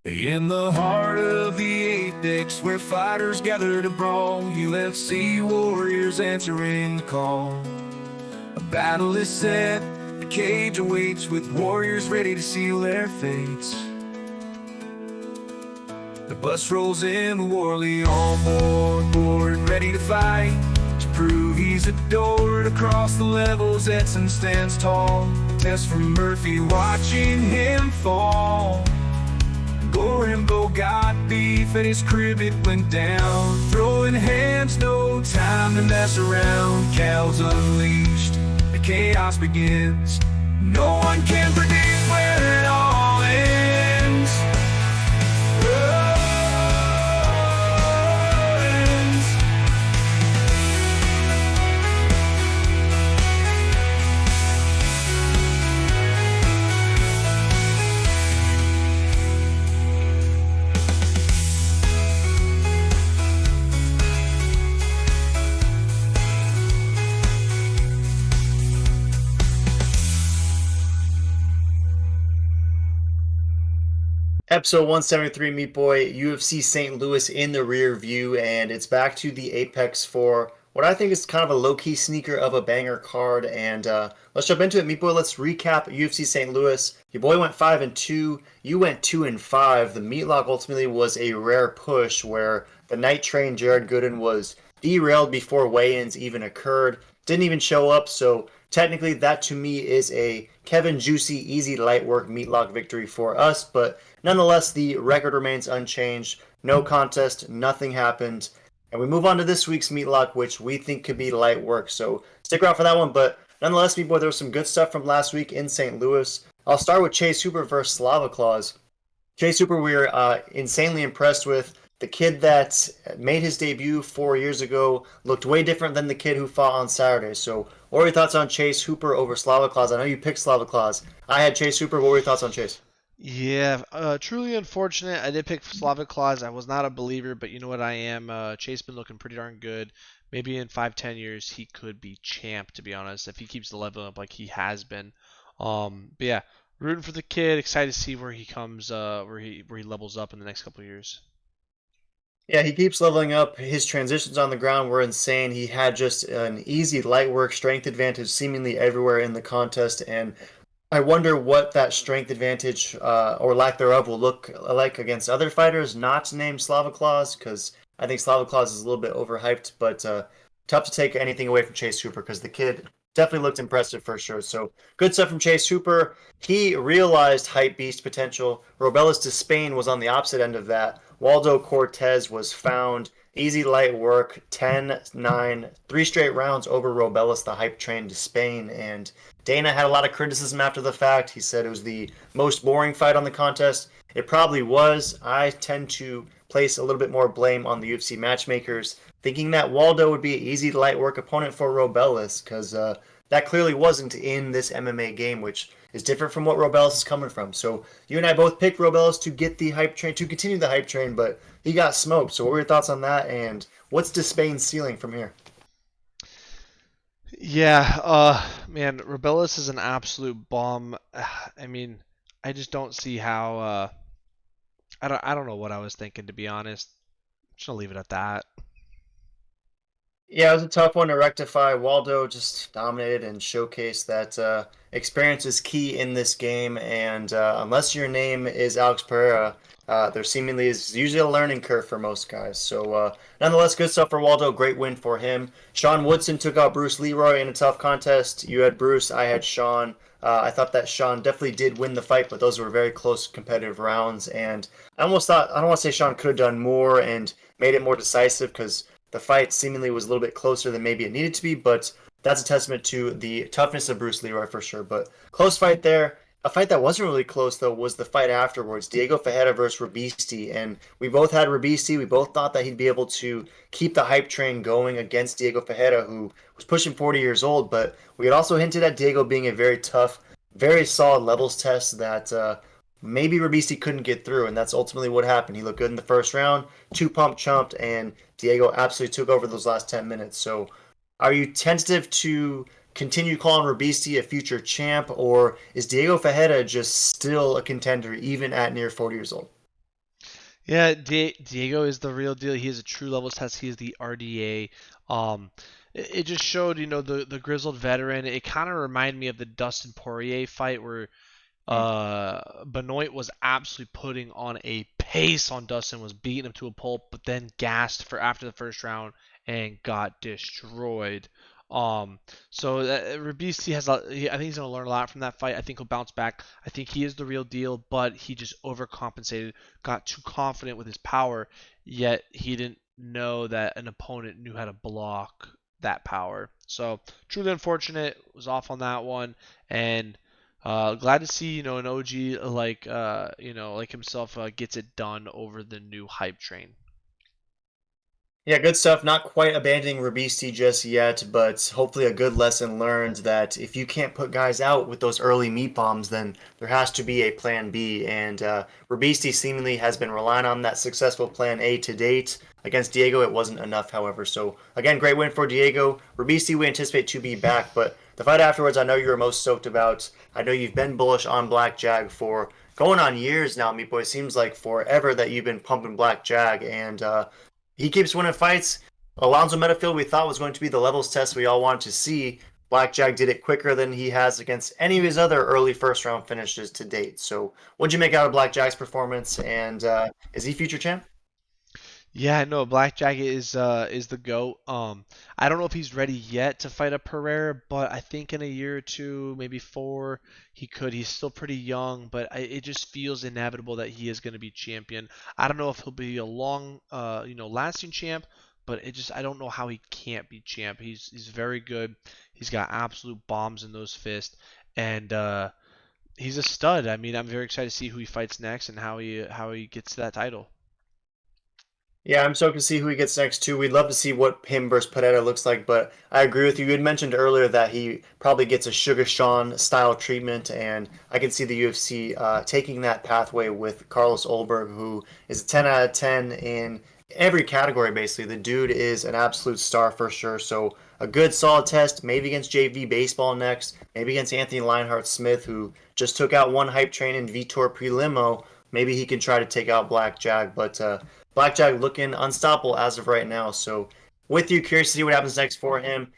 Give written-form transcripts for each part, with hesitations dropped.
In the heart of the apex, where fighters gather to brawl, UFC warriors answering the call. A battle is set, the cage awaits, with warriors ready to seal their fates. The bus rolls in, the warley on board, ready to fight, to prove he's adored. Across the levels, Edson stands tall, test from Murphy, watching him fall. Gorimbo got beef at his crib, it went down. Throwing hands, no time to mess around. Cal's unleashed, the chaos begins. No one can predict where it all ends. Episode 173, Meat Boy, UFC St. Louis in the rear view, and it's back to the Apex for what I think is kind of a low-key sneaker of a banger card. And let's jump into it, Meat Boy. Let's recap UFC St. Louis. Your boy went 5-2. You went 2-5. The Meatlock ultimately was a rare push where the night train Jared Gooden was derailed before weigh-ins even occurred. Didn't even show up, so technically that to me is a Kevin Juicy easy light work Meatlock victory for us, but nonetheless the record remains unchanged. No contest, nothing happened. And we move on to this week's Meatlock, which we think could be light work, so stick around for that one. But nonetheless, Meat Boy, there was some good stuff from last week in St. Louis. I'll start with Chase Hooper versus Slava Claus. Chase Hooper we were insanely impressed with. The kid that made his debut 4 years ago looked way different than the kid who fought on Saturday. So what were your thoughts on Chase Hooper over Slava Claus? I know you picked Slava Claus. I had Chase Hooper. What were your thoughts on Chase? Yeah, truly unfortunate. I did pick Slavic Claus. I was not a believer, but you know what I am. Chase been looking pretty darn good. Maybe in 5, 10 years he could be champ, to be honest, if he keeps the level up like he has been. But yeah, rooting for the kid. Excited to see where he comes, where he levels up in the next couple of years. Yeah, he keeps leveling up. His transitions on the ground were insane. He had just an easy light work strength advantage seemingly everywhere in the contest, and I wonder what that strength advantage or lack thereof will look like against other fighters not named Slava Claus, because I think Slava Claus is a little bit overhyped, but tough to take anything away from Chase Hooper because the kid definitely looked impressive for sure. So good stuff from Chase Hooper. He realized hype beast potential. Robelis to Spain was on the opposite end of that. Waldo Cortez was found. Easy light work, 10-9, 3 straight rounds over Robelis, the hype train to Spain. And Dana had a lot of criticism after the fact. He said it was the most boring fight on the contest. It probably was. I tend to place a little bit more blame on the UFC matchmakers, thinking that Waldo would be an easy light work opponent for Robelis, because that clearly wasn't in this MMA game, which is different from what Robelis is coming from. So you and I both picked Robelis to get the hype train, to continue the hype train, but he got smoked. So what were your thoughts on that, and what's Despain's ceiling from here? Yeah, man, Robelis is an absolute bomb. I mean, I just don't see how. I don't know what I was thinking, to be honest. Just gonna leave it at that. Yeah, it was a tough one to rectify. Waldo just dominated and showcased that experience is key in this game, and unless your name is Alex Pereira, there seemingly is usually a learning curve for most guys. So, nonetheless, good stuff for Waldo. Great win for him. Sean Woodson took out Bruce Leroy in a tough contest. You had Bruce, I had Sean. I thought that Sean definitely did win the fight, but those were very close competitive rounds. And I almost thought, I don't want to say Sean could have done more and made it more decisive because the fight seemingly was a little bit closer than maybe it needed to be, but that's a testament to the toughness of Bruce Leroy for sure. But close fight there. A fight that wasn't really close though was the fight afterwards, Diego Ferreira versus Rabisti, and we both had Rabisti. We both thought that he'd be able to keep the hype train going against Diego Ferreira, who was pushing 40 years old. But we had also hinted at Diego being a very tough, very solid levels test that maybe Rabisti couldn't get through, and that's ultimately what happened. He looked good in the first round, two pump chumped, and Diego absolutely took over those last 10 minutes. So are you tentative to continue calling Rabisti a future champ, or is Diego Ferreira just still a contender even at near 40 years old? Yeah, Diego is the real deal. He is a true levels test. He is the RDA. It just showed, the grizzled veteran. It kind of reminded me of the Dustin Poirier fight where Hmm. Benoit was absolutely putting on a pace on Dustin, was beating him to a pulp, but then gassed for after the first round and got destroyed. Um, so Rabisi I think he's gonna learn a lot from that fight. I think he'll bounce back. I think he is the real deal, but he just overcompensated, got too confident with his power, yet he didn't know that an opponent knew how to block that power. So truly unfortunate. Was off on that one, and glad to see, an OG like like himself gets it done over the new hype train. Yeah, good stuff. Not quite abandoning Rabisi just yet, but hopefully a good lesson learned that if you can't put guys out with those early meat bombs, then there has to be a plan B. And Rabisi seemingly has been relying on that successful plan A to date. Against Diego, it wasn't enough, however. So, again, great win for Diego. Rabisi, we anticipate to be back, but the fight afterwards, I know you were most stoked about. I know you've been bullish on Black Jag for going on years now, Meat Boy. It seems like forever that you've been pumping Black Jag, and he keeps winning fights. Alonzo Metafield, we thought was going to be the levels test we all wanted to see. Blackjack did it quicker than he has against any of his other early first round finishes to date. So, what'd you make out of Blackjack's performance? And is he future champ? Yeah, no, Blackjack is the GOAT. I don't know if he's ready yet to fight a Pereira, but I think in a year or two, maybe four, he could. He's still pretty young, but it just feels inevitable that he is going to be champion. I don't know if he'll be a long, lasting champ, but I don't know how he can't be champ. He's very good. He's got absolute bombs in those fists, and he's a stud. I mean, I'm very excited to see who he fights next and how he gets to that title. Yeah, I'm stoked to see who he gets next too. We'd love to see what him versus Pereira looks like, but I agree with you. You had mentioned earlier that he probably gets a Sugar Sean style treatment, and I can see the UFC taking that pathway with Carlos Olberg, who is a 10 out of 10 in every category, basically. The dude is an absolute star for sure. So a good solid test, maybe against JV Baseball next, maybe against Anthony Lionheart Smith, who just took out one hype train in Vitor Prelimo. Maybe he can try to take out Black Jag, but Blackjack looking unstoppable as of right now. So, with you, curious to see what happens next for him.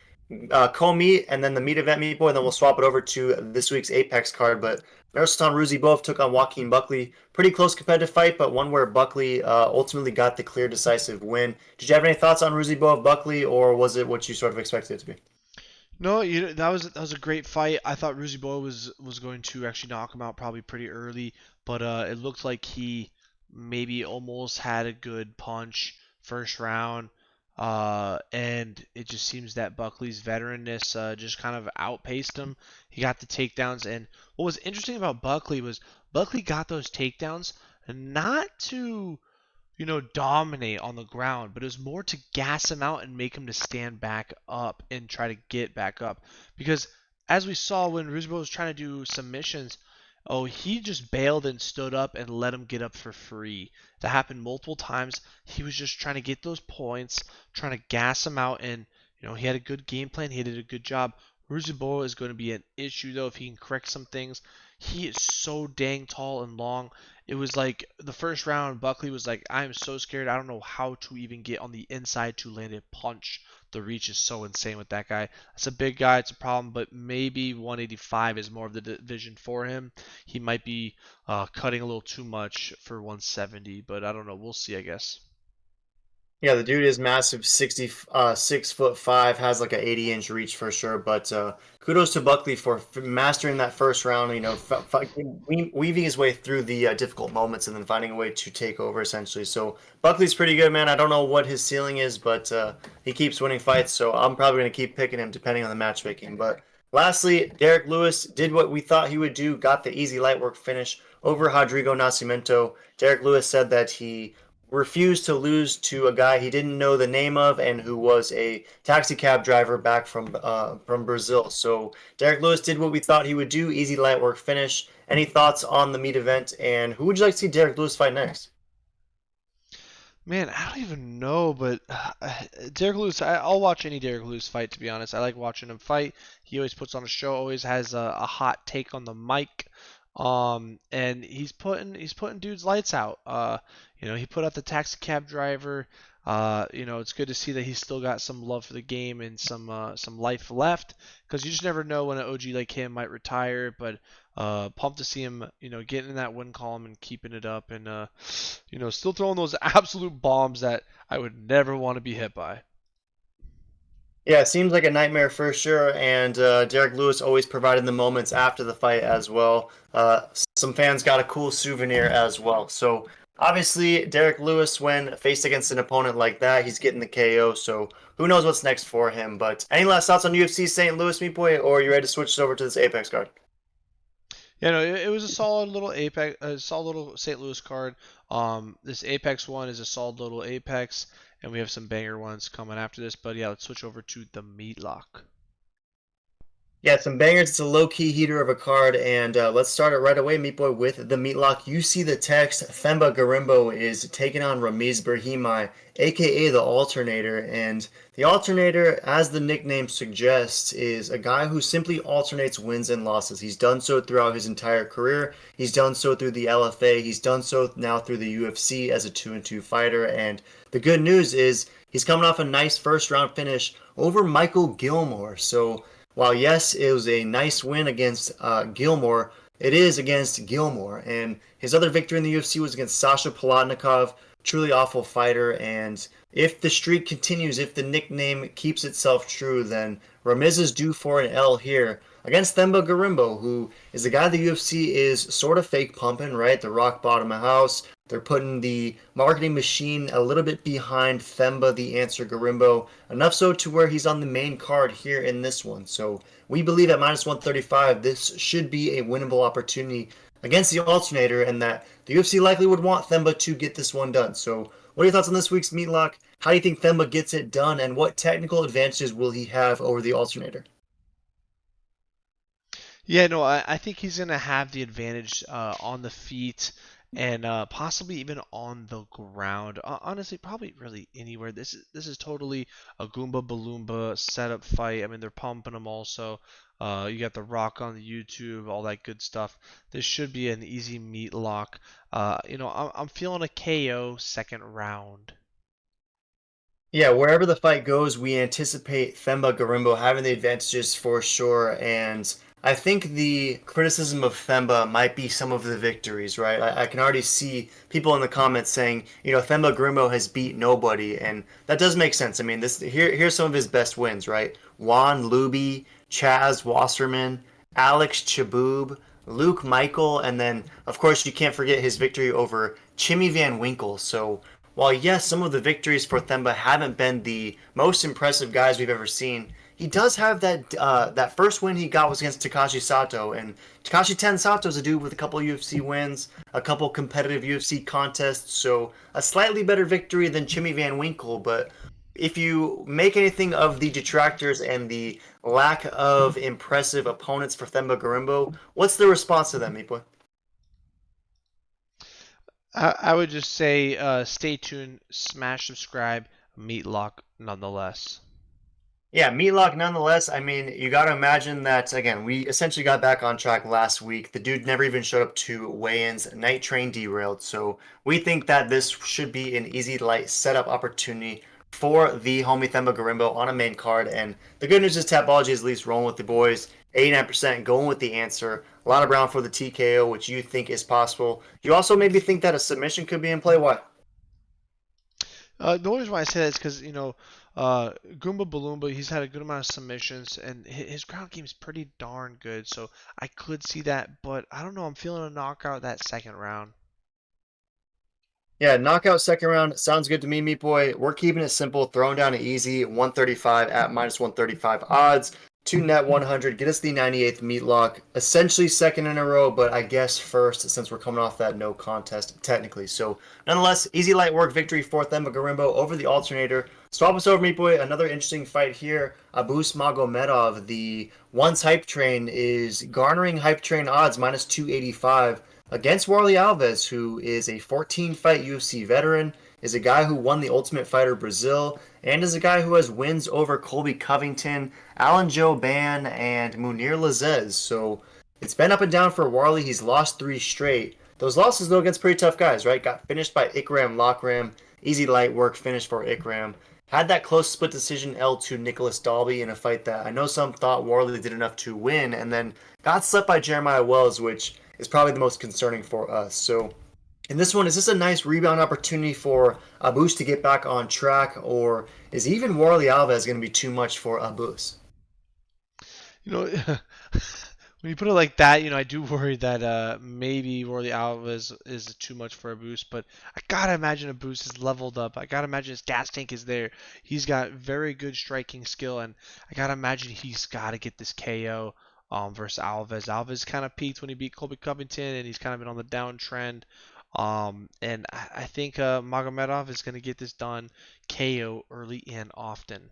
Co-meet and then the meat event, Meat Boy, and then we'll swap it over to this week's Apex card. But Sultan Ruzi both took on Joaquin Buckley. Pretty close competitive fight, but one where Buckley ultimately got the clear, decisive win. Did you have any thoughts on Ruzi Both Buckley, or was it what you sort of expected it to be? No, that was a great fight. I thought Ruzy Boy was going to actually knock him out probably pretty early, but it looked like he maybe almost had a good punch first round. And it just seems that Buckley's veteranness just kind of outpaced him. He got the takedowns, and what was interesting about Buckley was Buckley got those takedowns not to dominate on the ground, but it was more to gas him out and make him to stand back up and try to get back up. Because as we saw when Roosevelt was trying to do submissions, oh, he just bailed and stood up and let him get up for free. That happened multiple times. He was just trying to get those points, trying to gas him out, and he had a good game plan. He did a good job. Ruziboa is going to be an issue though if he can correct some things. He is so dang tall and long. It was like the first round, Buckley was like, I am so scared. I don't know how to even get on the inside to land a punch. The reach is so insane with that guy. That's a big guy. It's a problem, but maybe 185 is more of the division for him. He might be cutting a little too much for 170, but I don't know. We'll see, I guess. Yeah, the dude is massive, 6'5", has like an 80-inch reach for sure. But kudos to Buckley for mastering that first round. Weaving his way through the difficult moments and then finding a way to take over essentially. So Buckley's pretty good, man. I don't know what his ceiling is, but he keeps winning fights. So I'm probably gonna keep picking him depending on the matchmaking. But lastly, Derek Lewis did what we thought he would do. Got the easy light work finish over Rodrigo Nascimento. Derek Lewis said that he refused to lose to a guy he didn't know the name of and who was a taxi cab driver back from Brazil. So Derek Lewis did what we thought he would do. Easy light work finish. Any thoughts on the meat event? And who would you like to see Derek Lewis fight next? Man, I don't even know, but Derek Lewis, I'll watch any Derek Lewis fight, to be honest. I like watching him fight. He always puts on a show, always has a hot take on the mic. And he's putting dudes lights out. He put out the taxi cab driver. It's good to see that he's still got some love for the game and some life left, because you just never know when an OG like him might retire. But pumped to see him, getting in that win column and keeping it up, and still throwing those absolute bombs that I would never want to be hit by. Yeah, it seems like a nightmare for sure, and Derek Lewis always provided the moments after the fight as well. Some fans got a cool souvenir as well. So obviously, Derek Lewis, when faced against an opponent like that, he's getting the KO. So who knows what's next for him? But any last thoughts on UFC St. Louis, meat boy, or are you ready to switch over to this Apex card? Yeah, no, it was a solid little Apex, a solid little St. Louis card. This Apex one is a solid little Apex, and we have some banger ones coming after this. But yeah, let's switch over to the Meatlock. Yeah, some bangers. It's a low-key heater of a card, and let's start it right away, Meat Boy, with the Meatlock. You see the text. Themba Gorimbo is taking on Ramiz Brahimaj, aka the Alternator, and the Alternator, as the nickname suggests, is a guy who simply alternates wins and losses. He's done so throughout his entire career. He's done so through the LFA. He's done so now through the UFC as a 2-2 fighter, and the good news is he's coming off a nice first-round finish over Michael Gilmore. So while yes, it was a nice win against Gilmore, it is against Gilmore. And his other victory in the UFC was against Sasha Palatnikov, truly awful fighter. And if the streak continues, if the nickname keeps itself true, then Ramiz is due for an L here against Themba Gorimbo, who is a guy the UFC is sort of fake pumping, right? The rock bottom of house. They're putting the marketing machine a little bit behind Themba the Answer Gorimbo, enough so to where he's on the main card here in this one. So we believe at minus 135 this should be a winnable opportunity against the Alternator, and that the UFC likely would want Themba to get this one done. So what are your thoughts on this week's Meatlock? How do you think Themba gets it done, and what technical advantages will he have over the Alternator? Yeah, no, I think he's gonna have the advantage on the feet and possibly even on the ground. Honestly, probably really anywhere. This is totally a Goomba Balloomba setup fight. I mean, they're pumping him also. You got the Rock on the YouTube, all that good stuff. This should be an easy meat lock. I'm feeling a KO second round. Yeah, wherever the fight goes, we anticipate Themba Gorimbo having the advantages for sure. And I think the criticism of Themba might be some of the victories, right? I can already see people in the comments saying, Themba Gorimbo has beat nobody, and that does make sense. I mean, here's some of his best wins, right? Juan Luby, Chaz Wasserman, Alex Chaboob, Luke Michael, and then of course you can't forget his victory over Chimmy Van Winkle. So while yes, some of the victories for Themba haven't been the most impressive guys we've ever seen, he does have that first win he got was against Takashi Sato, and Takashi Ten Sato's a dude with a couple UFC wins, a couple competitive UFC contests, so a slightly better victory than Chimmy Van Winkle. But if you make anything of the detractors and the lack of impressive opponents for Themba Gorimbo, what's the response to them, Meepo? I would just say stay tuned, smash subscribe, meat lock nonetheless. Yeah, Meatlock nonetheless. I mean, you got to imagine that, again, we essentially got back on track last week. The dude never even showed up to weigh-ins. Night train derailed. So we think that this should be an easy, light setup opportunity for the homie Themba Gorimbo on a main card. And the good news is Tapology is at least rolling with the boys. 89% going with the answer. A lot of ground for the TKO, which you think is possible. You also maybe think that a submission could be in play. Why? The only reason why I say that is because, Goomba Balloomba, he's had a good amount of submissions, and his ground game is pretty darn good, so I could see that, but I don't know, I'm feeling a knockout that second round. Yeah, knockout second round sounds good to me, Meat Boy. We're keeping it simple, throwing down an easy 135 at minus 135 odds. 2 net 100, get us the 98th meat lock. Essentially second in a row, but I guess first since we're coming off that no contest technically. So nonetheless, easy light work victory for Themba Gorimbo over the Alternator. Swap us over, Meat Boy. Another interesting fight here. Abus Magomedov, the once hype train, is garnering hype train odds minus 285 against Warley Alves, who is a 14-fight UFC veteran, is a guy who won the Ultimate Fighter Brazil, and is a guy who has wins over Colby Covington, Alan Joe Ban, and Munir Lazez. So It's been up and down for Warley. He's lost 3 straight. Those losses, though, against pretty tough guys, right? Got finished by Ikram Lockram. Easy light work finish for Ikram. Had that close split decision L to Nicholas Dalby in a fight that I know some thought Warley did enough to win, and then got slept by Jeremiah Wells, which is probably the most concerning for us. So in this one, is this a nice rebound opportunity for Abus to get back on track, or is even Warley Alves going to be too much for Abus? You know, when you put it like that, I do worry that maybe Worley Alves is too much for a boost, but I gotta imagine a boost is leveled up. I gotta imagine his gas tank is there. He's got very good striking skill, and I gotta imagine he's gotta get this KO versus Alves. Alves kind of peaked when he beat Colby Covington, and he's kind of been on the downtrend. And I think Magomedov is gonna get this done KO early and often.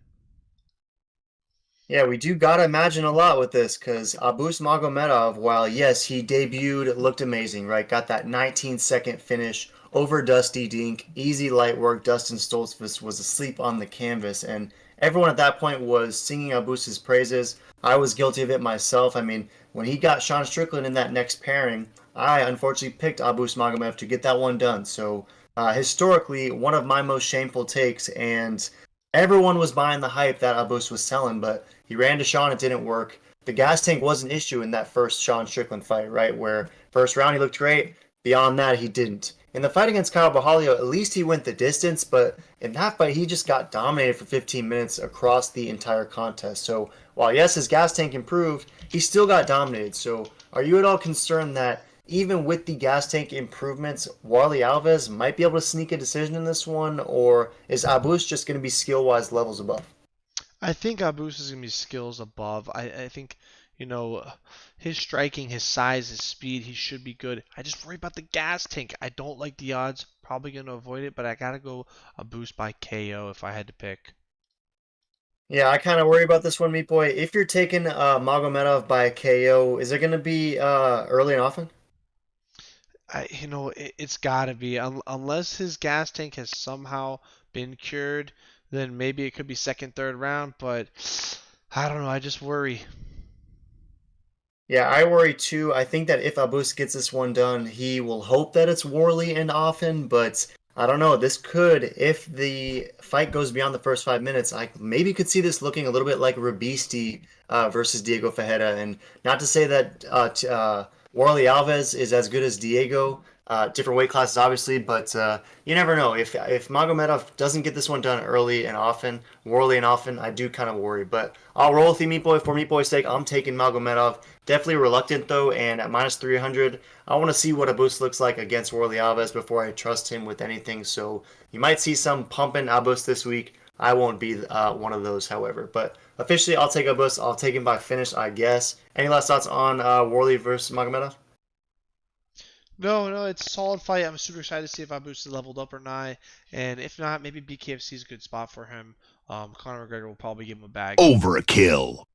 Yeah, we do gotta imagine a lot with this because Abus Magomedov, while yes, he debuted, looked amazing, right? Got that 19-second finish over Dusty Dink, easy light work. Dustin Stoltzfus was asleep on the canvas, and everyone at that point was singing Abus's praises. I was guilty of it myself. I mean, when he got Sean Strickland in that next pairing, I unfortunately picked Abus Magomedov to get that one done. So historically, one of my most shameful takes, and everyone was buying the hype that Abus was selling, but he ran to Sean, it didn't work. The gas tank was an issue in that first Sean Strickland fight, right? Where first round he looked great, beyond that he didn't. In the fight against Kyle Bahalio, at least he went the distance, but in that fight he just got dominated for 15 minutes across the entire contest. So while yes, his gas tank improved, he still got dominated. So are you at all concerned that even with the gas tank improvements, Warley Alves might be able to sneak a decision in this one, or is Abus just going to be skill-wise levels above? I think Abus is going to be skills above. I think, his striking, his size, his speed, he should be good. I just worry about the gas tank. I don't like the odds. Probably going to avoid it, but I got to go Abus by KO if I had to pick. Yeah, I kind of worry about this one, Meat Boy. If you're taking Magomedov by KO, is it going to be early and often? It's got to be. Unless his gas tank has somehow been cured, then maybe it could be second, third round, but I don't know. I just worry. Yeah, I worry too. I think that if Abus gets this one done, he will hope that it's Warley and often, but I don't know. This could, if the fight goes beyond the first 5 minutes, I maybe could see this looking a little bit like Rabisti versus Diego Fajeda. And not to say that Warley Alves is as good as Diego, different weight classes obviously, but you never know. If Magomedov doesn't get this one done early and often, Warley and often, I do kind of worry. But I'll roll with you, Meat Boy. For Meat Boy's sake, I'm taking Magomedov. Definitely reluctant though, and at minus 300, I want to see what Abus looks like against Warley Alves before I trust him with anything. So you might see some pumping Abus this week. I won't be one of those, however. But officially, I'll take Abus. I'll take him by finish, I guess. Any last thoughts on Warley versus Magomedov? No, no, it's a solid fight. I'm super excited to see if Abus is leveled up or not. And if not, maybe BKFC is a good spot for him. Conor McGregor will probably give him a bag. Overkill.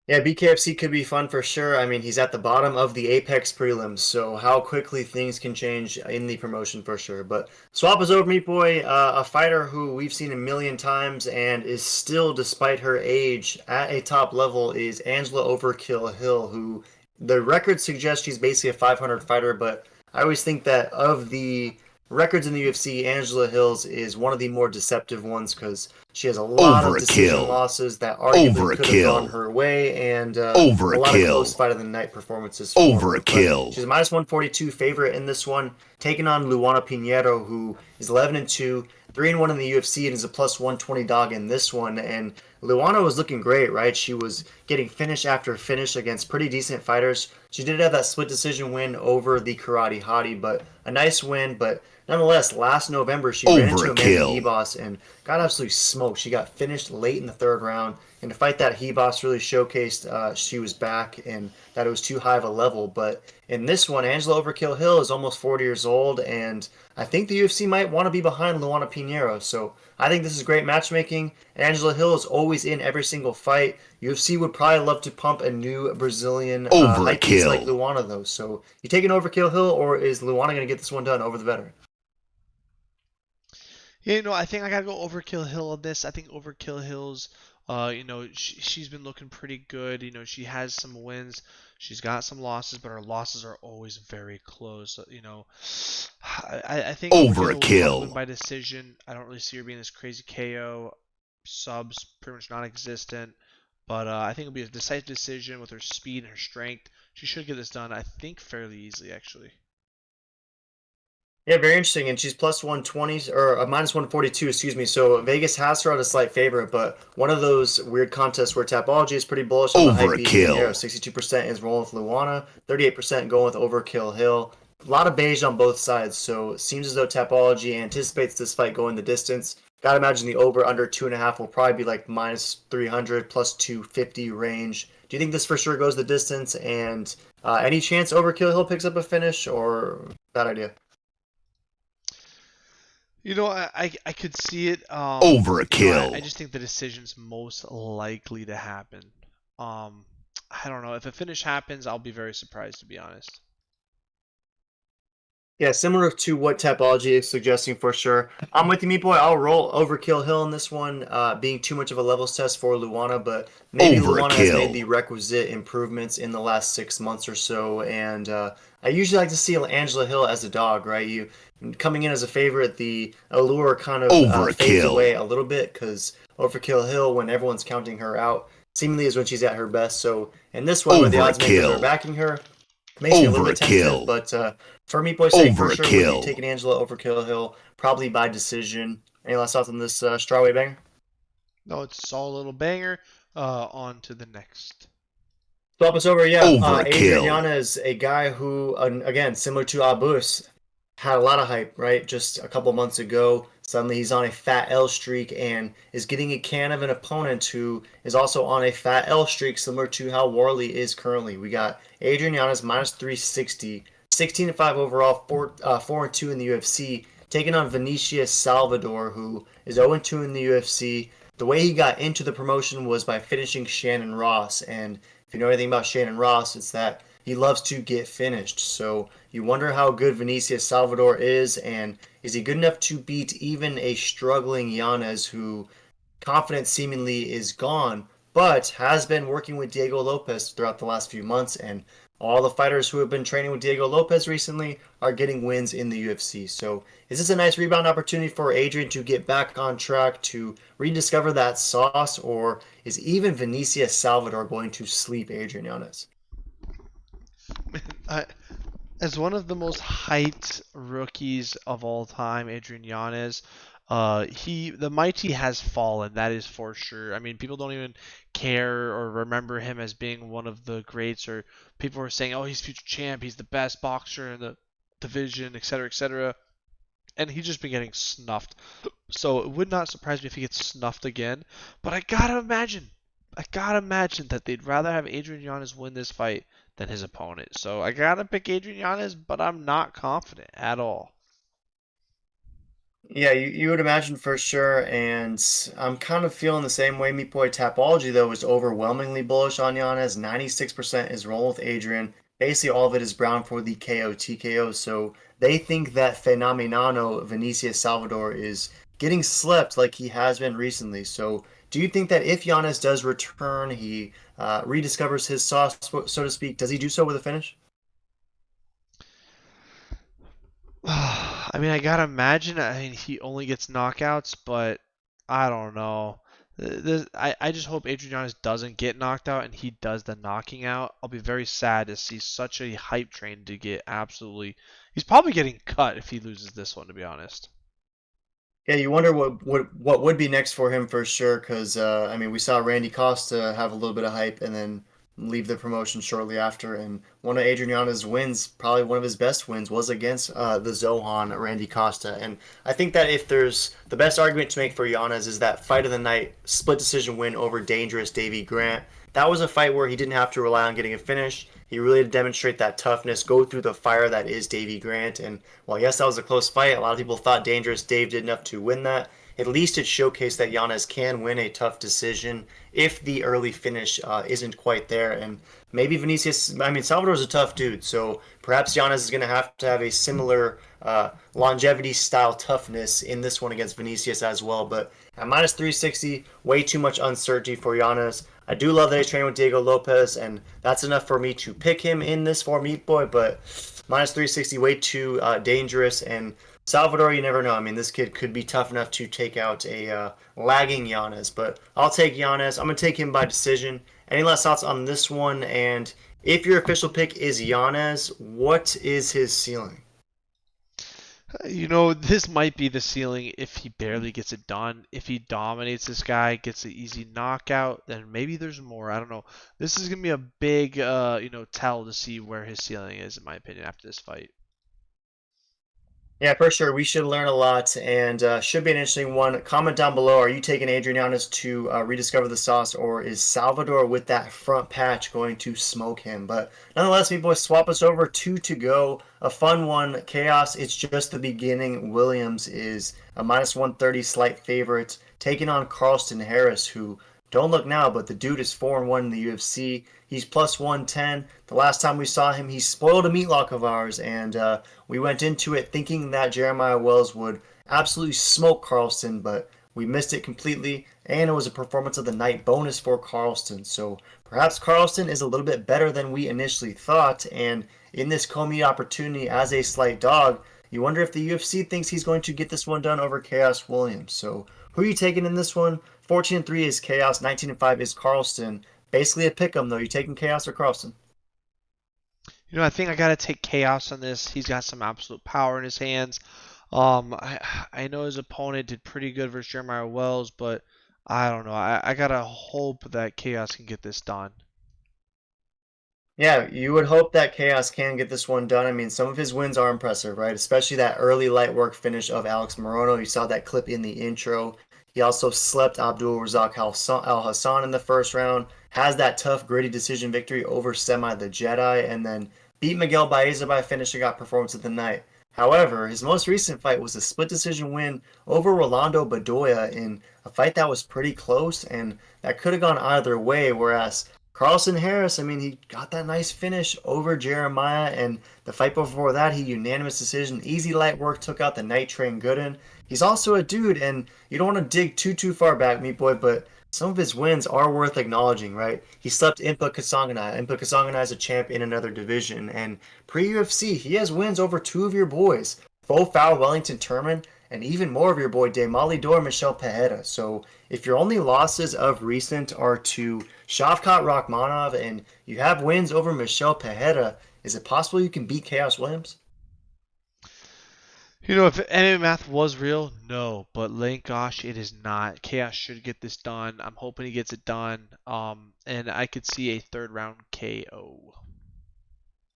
Yeah, BKFC could be fun for sure. I mean, he's at the bottom of the Apex prelims, so how quickly things can change in the promotion for sure. But swap is over, Meat Boy, a fighter who we've seen a million times and is still, despite her age, at a top level is Angela Overkill Hill, who the record suggests she's basically a 500 fighter, but I always think that of the records in the UFC, Angela Hills is one of the more deceptive ones because she has a lot of decision Overkill. losses that arguably could have gone Overkill. her way, and a lot of Overkill. close fight of the night performances. For her. But Overkill. she's a minus 142 favorite in this one, taking on Luana Pinheiro, who is 11-2, 3-1 in the UFC, and is a plus 120 dog in this one. And Luana was looking great, right? She was getting finish after finish against pretty decent fighters. She did have that split decision win over the Karate Hottie, but a nice win. But nonetheless, last November she ran into Amanda Overkill. Hebos and got absolutely smoked. She got finished late in the third round. And to fight that, Hebos really showcased she was back and that it was too high of a level. But in this one, Angela Overkill Hill is almost 40 years old, and I think the UFC might want to be behind Luana Pinheiro. So I think this is great matchmaking. Angela Hill is always in every single fight. UFC would probably love to pump a new Brazilian hype beast like Overkill. Luana, though. So you taking Overkill Hill, or is Luana going to get this one done over the veteran? Yeah, I think I gotta go Overkill Hill on this. I think Overkill Hill's She's been looking pretty good. She has some wins. She's got some losses, but her losses are always very close. I think Overkill will probably win by decision. I don't really see her being this crazy KO. Subs pretty much non-existent. But I think it'll be a decisive decision with her speed and her strength. She should get this done, I think, fairly easily, actually. Yeah, very interesting. And she's plus 120 or minus 142, excuse me. So Vegas has her at a slight favorite, but one of those weird contests where Tapology is pretty bullish on the hype being in there. 62% is rolling with Luana, 38% going with Overkill Hill. A lot of beige on both sides, so it seems as though Tapology anticipates this fight going the distance. Gotta imagine the over under 2.5 will probably be like minus 300 plus 250 range. Do you think this for sure goes the distance? And any chance Overkill Hill picks up a finish, or bad idea? I could see it. I just think the decision's most likely to happen. I don't know. If a finish happens, I'll be very surprised, to be honest. Yeah, similar to what Tapology is suggesting for sure. I'm with you, Meat Boy. I'll roll Overkill Hill in this one, being too much of a levels test for Luana, but maybe Luana has made the requisite improvements in the last 6 months or so, and I usually like to see Angela Hill as a dog, right? You coming in as a favorite, the allure kind of fades away a little bit because Overkill Hill, when everyone's counting her out, seemingly is when she's at her best. So in this one, where the odds makers are backing her, makes me a little bit tentative, but for Meat Boy's sake, for sure, we'll be taking Angela Overkill Hill, probably by decision. Any last thoughts on this strawweight banger? No, it's a solid little banger. On to the next. Swap us over, yeah. Adrian Yanez, a guy who, again, similar to Abus, had a lot of hype, right? Just a couple months ago. Suddenly he's on a fat L streak and is getting a can of an opponent who is also on a fat L streak, similar to how Warley is currently. We got Adrian Yanez minus 360, 16-5 overall, 4-2 in the UFC, taking on Vinicius Salvador, who is 0-2 in the UFC. The way he got into the promotion was by finishing Shannon Ross, and if you know anything about Shannon Ross, it's that he loves to get finished. So you wonder how good Vinicius Salvador is, and is he good enough to beat even a struggling Yanez who confidence seemingly is gone, but has been working with Diego Lopez throughout the last few months, and all the fighters who have been training with Diego Lopez recently are getting wins in the UFC. So is this a nice rebound opportunity for Adrian to get back on track, to rediscover that sauce, or is even Vinicius Salvador going to sleep Adrian Yanez? As one of the most hyped rookies of all time, Adrian Yanez, the mighty has fallen. That is for sure. I mean, people don't even care or remember him as being one of the greats, or people are saying, "Oh, he's future champ. He's the best boxer in the division, etc., etc." And he's just been getting snuffed. So it would not surprise me if he gets snuffed again. But I gotta imagine that they'd rather have Adrian Yanez win this fight than his opponent. So I gotta pick Adrian Yanez, but I'm not confident at all. Yeah, you would imagine for sure, and I'm kind of feeling the same way. Meat Boy Tapology, though, is overwhelmingly bullish on Yanez. 96% is rolling with Adrian. Basically, all of it is brown for the KO TKO, so they think that Phenomenano Vinicius Salvador is getting slept like he has been recently. So do you think that if Yanez does return, he rediscovers his sauce, so to speak, does he do so with a finish? I mean, I gotta imagine. I mean, he only gets knockouts, but I don't know. I just hope Adrian Yanez doesn't get knocked out and he does the knocking out. I'll be very sad to see such a hype train to get absolutely. He's probably getting cut if he loses this one, to be honest. Yeah, you wonder what would be next for him for sure, because I mean we saw Randy Costa have a little bit of hype and then leave the promotion shortly after, and one of Adriana's wins, probably one of his best wins, was against the Zohan Randy Costa, and I think that if there's the best argument to make for Yanez is that fight of the night split decision win over dangerous Davy Grant. That was a fight where he didn't have to rely on getting a finish. He really had to demonstrate that toughness, go through the fire that is Davy Grant. And while yes, that was a close fight, a lot of people thought Dangerous Dave did enough to win that. At least it showcased that Yanez can win a tough decision if the early finish isn't quite there. And maybe Vinicius, I mean, Salvador's a tough dude, so perhaps Yanez is going to have a similar longevity style toughness in this one against Vinicius as well. But at minus 360, way too much uncertainty for Giannis. I do love that he's training with Diego Lopez, and that's enough for me to pick him in this for Meat Boy. But minus 360, way too dangerous. And Salvador, you never know. I mean, this kid could be tough enough to take out a lagging Giannis. But I'll take Giannis. I'm going to take him by decision. Any last thoughts on this one? And if your official pick is Giannis, what is his ceiling? This might be the ceiling if he barely gets it done. If he dominates this guy, gets an easy knockout, then maybe there's more. I don't know. This is gonna be a big, tell to see where his ceiling is, in my opinion, after this fight. Yeah, for sure. We should learn a lot, and should be an interesting one. Comment down below. Are you taking Adrian Yanez to rediscover the sauce, or is Salvador with that front patch going to smoke him? But nonetheless, me boys, swap us over to go. A fun one. Chaos. It's just the beginning. Williams is a minus 130 slight favorite, taking on Carlston Harris, who don't look now, but the dude is 4-1 in the UFC. He's plus 110. The last time we saw him, he spoiled a meatlock of ours, and we went into it thinking that Jeremiah Wells would absolutely smoke Carlston, but we missed it completely, and it was a performance of the night bonus for Carlston. So perhaps Carlston is a little bit better than we initially thought, and in this co-meet opportunity as a slight dog, you wonder if the UFC thinks he's going to get this one done over Chaos Williams. So who are you taking in this one? 14-3 is Chaos, 19-5 is Carlston. Basically a pick 'em though. You taking Chaos or Carlston? I think I gotta take Chaos on this. He's got some absolute power in his hands. I know his opponent did pretty good versus Jeremiah Wells, but I don't know. I gotta hope that Chaos can get this done. Yeah, you would hope that Chaos can get this one done. I mean, some of his wins are impressive, right? Especially that early light work finish of Alex Morono. You saw that clip in the intro. He also slept Abdul Razak Al Hassan in the first round. Has that tough, gritty decision victory over Semi the Jedi, and then beat Miguel Baeza by finishing got performance of the night. However, his most recent fight was a split decision win over Rolando Bedoya in a fight that was pretty close and that could have gone either way. Whereas Carlston Harris, I mean, he got that nice finish over Jeremiah, and the fight before that, he unanimous decision, easy light work, took out the Night Train Gooden. He's also a dude, and you don't want to dig too far back, Meat Boy, but some of his wins are worth acknowledging, right? He slept Impa Kasanganay. Impa Kasanganay is a champ in another division, and pre-UFC, he has wins over two of your boys, Fo Foul, Wellington Turman, and even more of your boy Demolidor, Michel Pereira. So if your only losses of recent are to Shavkat Rakhmonov and you have wins over Michel Pereira, is it possible you can beat Chaos Williams? If MMA math was real, no, but thank gosh it is not. Chaos should get this done. I'm hoping he gets it done. And I could see a third round KO.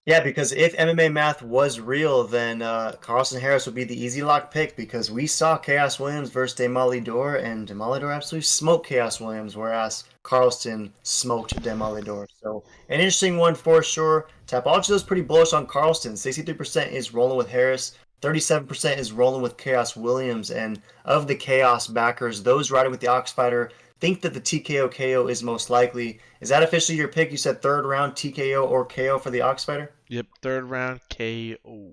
Yeah, because if MMA math was real, then Carlston Harris would be the easy lock pick because we saw Chaos Williams versus Demolidor, and Demolidor absolutely smoked Chaos Williams, whereas Carlston smoked Demolidor. So an interesting one for sure. Tapology is pretty bullish on Carlston. 63% is rolling with Harris. 37% is rolling with Chaos Williams, and of the Chaos backers, those riding with the Ox Fighter think that the TKO KO is most likely. Is that officially your pick? You said third round TKO or KO for the Ox Fighter? Yep, third round KO.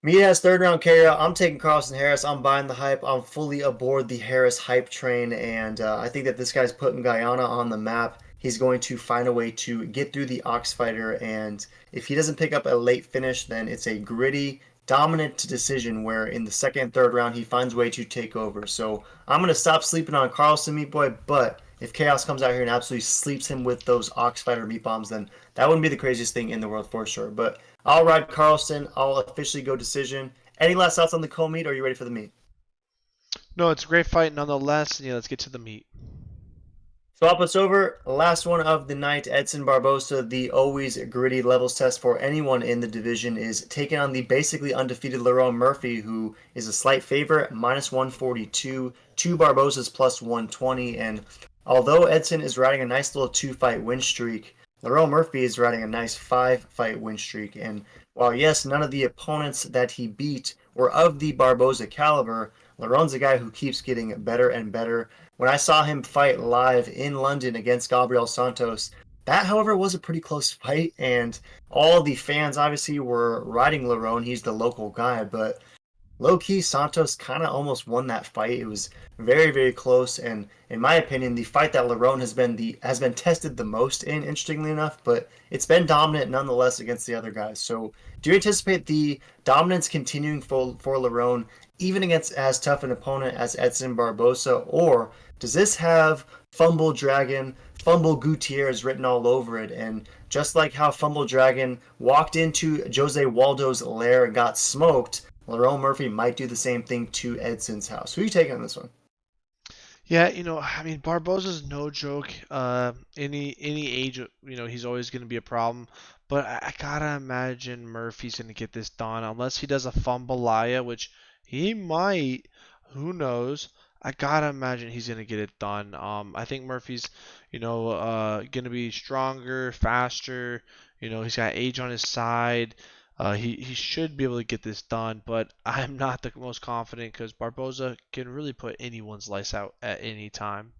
Me has third round KO. I'm taking Carlston Harris. I'm buying the hype. I'm fully aboard the Harris hype train, and I think that this guy's putting Guyana on the map. He's going to find a way to get through the Ox Fighter, and if he doesn't pick up a late finish, then it's a gritty, dominant decision where in the second and third round he finds a way to take over. So I'm going to stop sleeping on Carlston, Meat Boy, but if Chaos comes out here and absolutely sleeps him with those Ox Fighter meat bombs, then that wouldn't be the craziest thing in the world for sure. But I'll ride Carlston. I'll officially go decision. Any last thoughts on the co-meet, or are you ready for the meet? No, it's a great fight nonetheless. Yeah, let's get to the meat. Swap us over. Last one of the night, Edson Barbosa, the always gritty levels test for anyone in the division, is taking on the basically undefeated Lerone Murphy, who is a slight favorite, minus 142, to Barbosa's plus 120. And although Edson is riding a nice little 2-fight win streak, Lerone Murphy is riding a nice 5-fight win streak. And while, yes, none of the opponents that he beat were of the Barbosa caliber, Lerone's a guy who keeps getting better and better. When I saw him fight live in London against Gabriel Santos, That, however, was a pretty close fight, and all the fans obviously were riding Lerone. He's the local guy, but low key, Santos kind of almost won that fight. It was very, very close, and in my opinion, the fight that Lerone has been tested the most in, interestingly enough, but it's been dominant nonetheless against the other guys. So, do you anticipate the dominance continuing for Lerone, even against as tough an opponent as Edson Barbosa, or does this have Fumble Dragon, Fumble Gutierrez written all over it? And just like how Fumble Dragon walked into Jose Waldo's lair and got smoked, Lerone Murphy might do the same thing to Edson's house. Who are you taking on this one? Yeah, I mean, Barboza's no joke. Any age, he's always going to be a problem. But I gotta imagine Murphy's going to get this done, unless he does a fumbalaya, which he might. Who knows? I gotta imagine he's going to get it done. I think Murphy's, going to be stronger, faster. He's got age on his side. He should be able to get this done, but I'm not the most confident because Barboza can really put anyone's lights out at any time.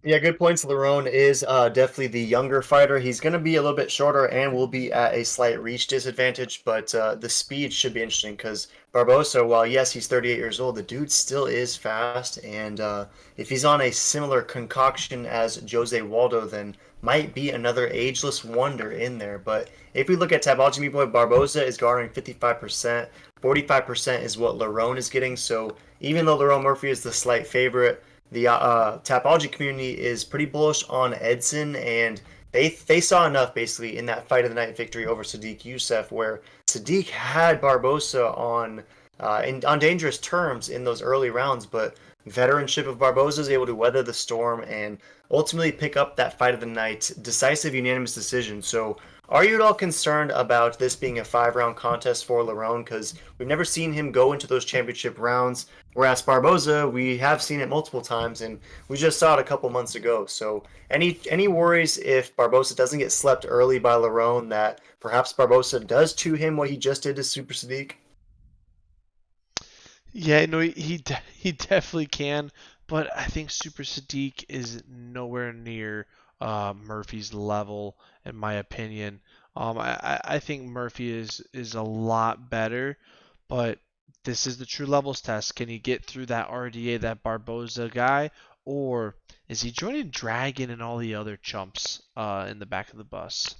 Yeah, good points. Lerone is definitely the younger fighter. He's going to be a little bit shorter and will be at a slight reach disadvantage, but the speed should be interesting because Barbosa, while yes, he's 38 years old, the dude still is fast. And if he's on a similar concoction as Jose Waldo, then might be another ageless wonder in there. But if we look at Tabology, me boy, Barbosa is garnering 55%. 45% is what Lerone is getting. So even though Lerone Murphy is the slight favorite, the Tapology community is pretty bullish on Edson, and they saw enough basically in that fight of the night victory over Sadiq Youssef, where Sadiq had Barbosa on dangerous terms in those early rounds, but veteranship of Barbosa is able to weather the storm and ultimately pick up that fight of the night, decisive unanimous decision. So, are you at all concerned about this being a 5 round contest for Lerone? Because we've never seen him go into those championship rounds. Whereas Barboza, we have seen it multiple times, and we just saw it a couple months ago. So, any worries if Barboza doesn't get slept early by Lerone that perhaps Barboza does to him what he just did to Super Sadiq? Yeah, no, he definitely can, but I think Super Sadiq is nowhere near Murphy's level, in my opinion. I think Murphy is a lot better, but this is the true levels test. Can he get through that RDA, that Barboza guy, or is he joining Dragon and all the other chumps in the back of the bus?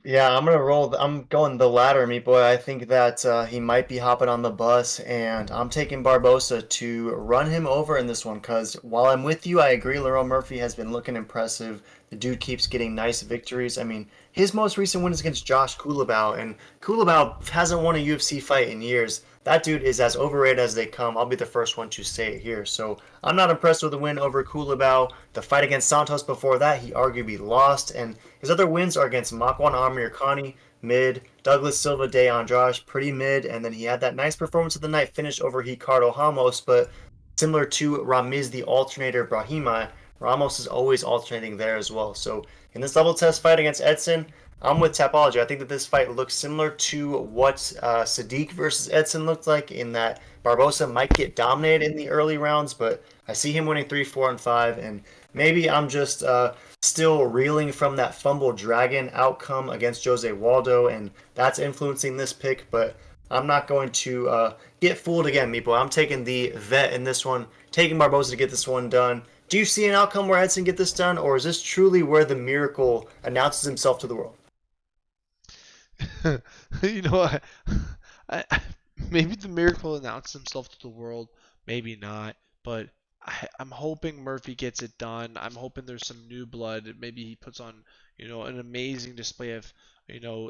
Yeah, I'm gonna roll. I'm going the latter, me boy. I think that he might be hopping on the bus, and I'm taking Barbosa to run him over in this one. Because while I'm with you, I agree. Lerone Murphy has been looking impressive. The dude keeps getting nice victories. I mean, his most recent win is against Josh Kulabau, and Kulabau hasn't won a UFC fight in years. That dude is as overrated as they come. I'll be the first one to say it here. So I'm not impressed with the win over Kulabau. The fight against Santos before that, he arguably lost, and his other wins are against Makwan Amirkhani, mid, Douglas Silva de Andrade, pretty mid, and then he had that nice performance of the night finish over Ricardo Ramos, but similar to Ramiz the Alternator Brahima, Ramos is always alternating there as well. So in this double test fight against Edson, I'm with Tapology. I think that this fight looks similar to what Sadiq versus Edson looked like in that Barbosa might get dominated in the early rounds, but I see him winning 3, 4, and 5, and maybe I'm just still reeling from that Fumble Dragon outcome against Jose Waldo, and that's influencing this pick, but I'm not going to get fooled again, Meepo. I'm taking the vet in this one, taking Barbosa to get this one done. Do you see an outcome where Edson get this done, or is this truly where the miracle announces himself to the world? You know, I maybe the miracle announced himself to the world, maybe not, but I'm hoping Murphy gets it done. I'm hoping there's some new blood. Maybe he puts on, an amazing display of,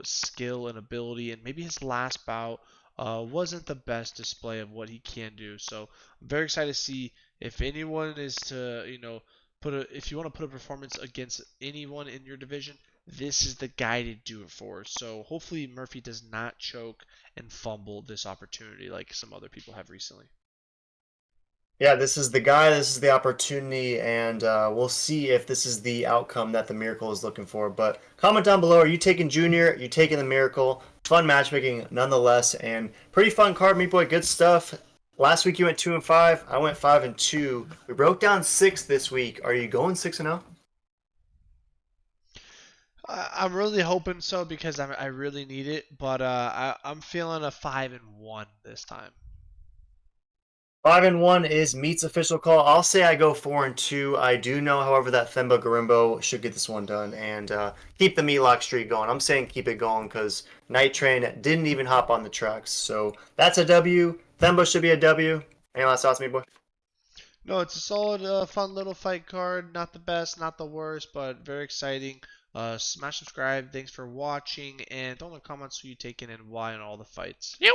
skill and ability, and maybe his last bout wasn't the best display of what he can do. So I'm very excited to see if anyone is to, if you want to put a performance against anyone in your division, this is the guy to do it for. So hopefully Murphy does not choke and fumble this opportunity like some other people have recently. Yeah, this is the guy, this is the opportunity, and we'll see if this is the outcome that the Miracle is looking for. But comment down below, are you taking Junior? Are you taking the Miracle? Fun matchmaking nonetheless, and pretty fun card, Meat Boy. Good stuff. Last week you went 2 and 5. I went 5 and 2. We broke down 6 this week. Are you going 6 and 0? I'm really hoping so because I really need it, but I'm feeling a 5-1 this time. 5-1 is Meat's official call. I'll say I go 4-2. I do know, however, that Themba Gorimbo should get this one done and keep the Meatlock streak going. I'm saying keep it going because Night Train didn't even hop on the tracks. So that's a W. Themba should be a W. Any last thoughts, me boy? No, it's a solid, fun little fight card. Not the best, not the worst, but very exciting. Smash subscribe. Thanks for watching, and throw in the comments who you taking and why in all the fights. Yep.